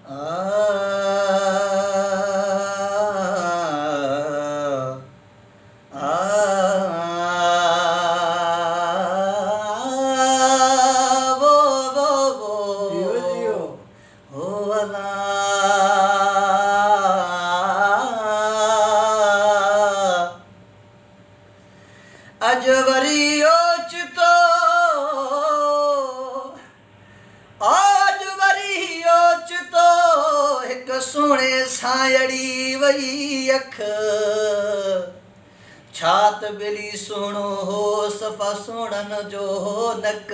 अज वरी ओचितो आज वरी ओचितो हिक सोणे सायड़ी वई अख छात बिली सोणो हो सफ़ा सोणन जो हो नक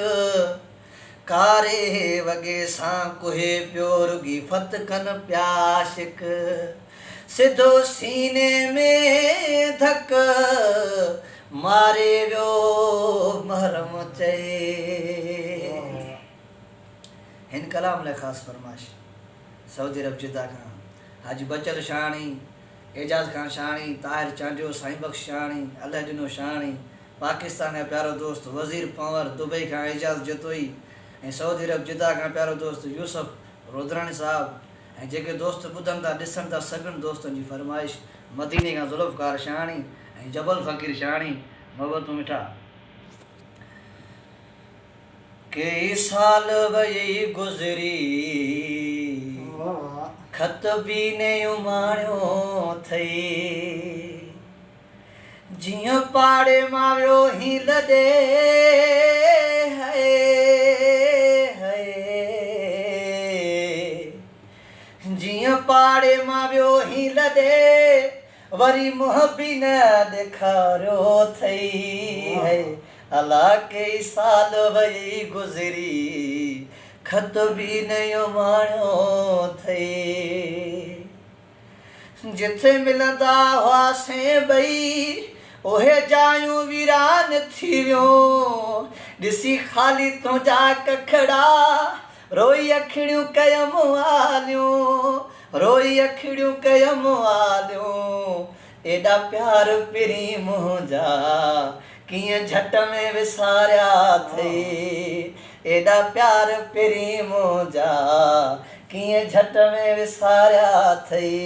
कारे वगे सां कुहे पियो रुगी फत कन प्याशिक सिधो सीने में धक मारे वियो महरम चए। हिन कलाम लाइ ख़ासि फरमाइश सऊदी अरब जिद्दा खां हाजी बचल शाणी, एजाज़ खान शाणी, ताहिर चांडियो, साईं बख्श शाणी, अल्लाह ॾिनो शाणी, पाकिस्तान जा प्यारो दोस्त वज़ीर पंवर, दुबई खां एजाज़ जतोई ऐं सऊदी अरब जिद्दा खां प्यारो दोस्त यूसुफ रोदरानी साहब ऐं जेके दोस्त ॿुधनि था ॾिसनि था सघनि दोस्तनि जी फरमाइश मदीने खां ज़ुल्फ़कार शाणी ऐं जबल फ़कीर शाणी मोहब्बतूं मिठा। कई साल वई गुज़री खत बि नयो माणियो थई जीअं पाड़े मां वियो ही लॾे है जीअं पाड़े मां वियो ही लॾे वरी मुंहुं बि न ॾेखारियो थई है अला कई साल वई गुज़री खत बि नयो माणियो थई जिथे मिलंदा हुआसीं ॿई उहे जायूं वीरान थी वियूं ॾिसी ख़ाली तुंहिंजा कखड़ा रोई अखिड़ियूं कयमि आलियूं रोई अखिड़ियूं कयमि आलियूं एॾा प्यार पिरी मुंहिंजा कीअं झट में विसारिया अथई एॾा प्यार पिरी मुंहिंजा कीअं झट में विसारिया अथई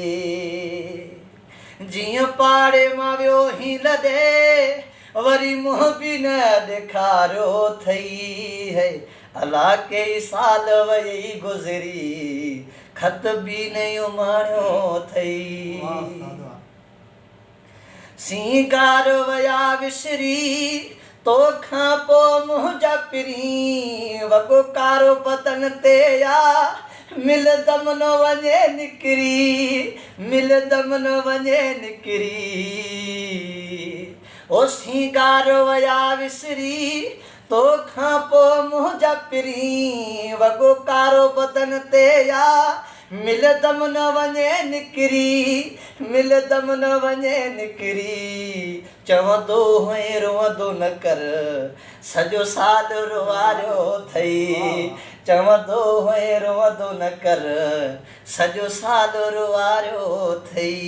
जीअं पाड़े मां वियो ही लॾे वरी मुंहुं बि न ॾेखारियो अथई है अला कई साल वई गुज़री खत बि नयो माणियो अथई सींगार वया विसरी तोखां पोइ मुंहिंजा पिरी वॻो कारो बदन ते या मिल दम न वञे निकिरी मिल दम न वञे निकिरी ओ सींगार वया विसरी तोखां पोइ मुंहिंजा पिरी वॻो कारो बदन ते या मिल दम न वञे निकिरी मिल दम न वञे निकिरी चवंदो हुए रोअंदो न कर सॼो साल रोआरियो अथई चवंदो हुए रोअंदो न कर सॼो साल रोआरियो अथई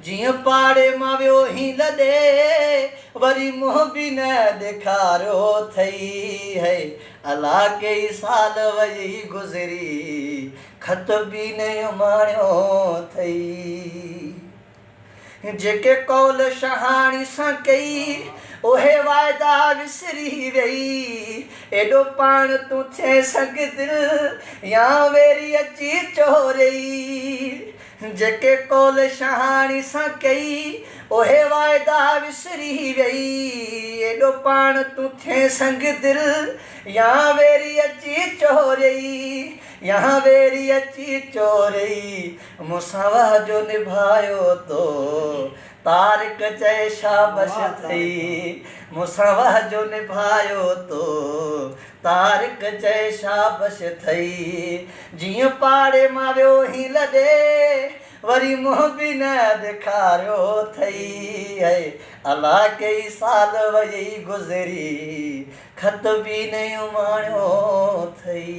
जीअं पाड़े मां वियो ही लॾे वरी मुंहुं बि न ॾेखारियो अथई है अला कई साल वई गुज़री खत बि नयो माणियो अथई जेके कौल शहाणी सां कई उहे वाइदा विसरी वई एॾो पाण तूं थिए सघ दिलि या वेरी अची चोरई जेके कौल शहाणी सां कई उहे वाइदा विसरी वई एॾो पाण तूं थिए संग दिलि या वेरी अची चोरई यहाँ वेरी अची चोरई मूंसां जो निभायो तो तारिक चए शाबश थई मूंसां जो निभायो तो तारिक चए शाबश थई जीअं पाड़े मां वियो ही लॾे वरी मुंहुं बि न ॾेखारियो थई है अला कई साल वई गुज़री खत बि नयो माणियो थई।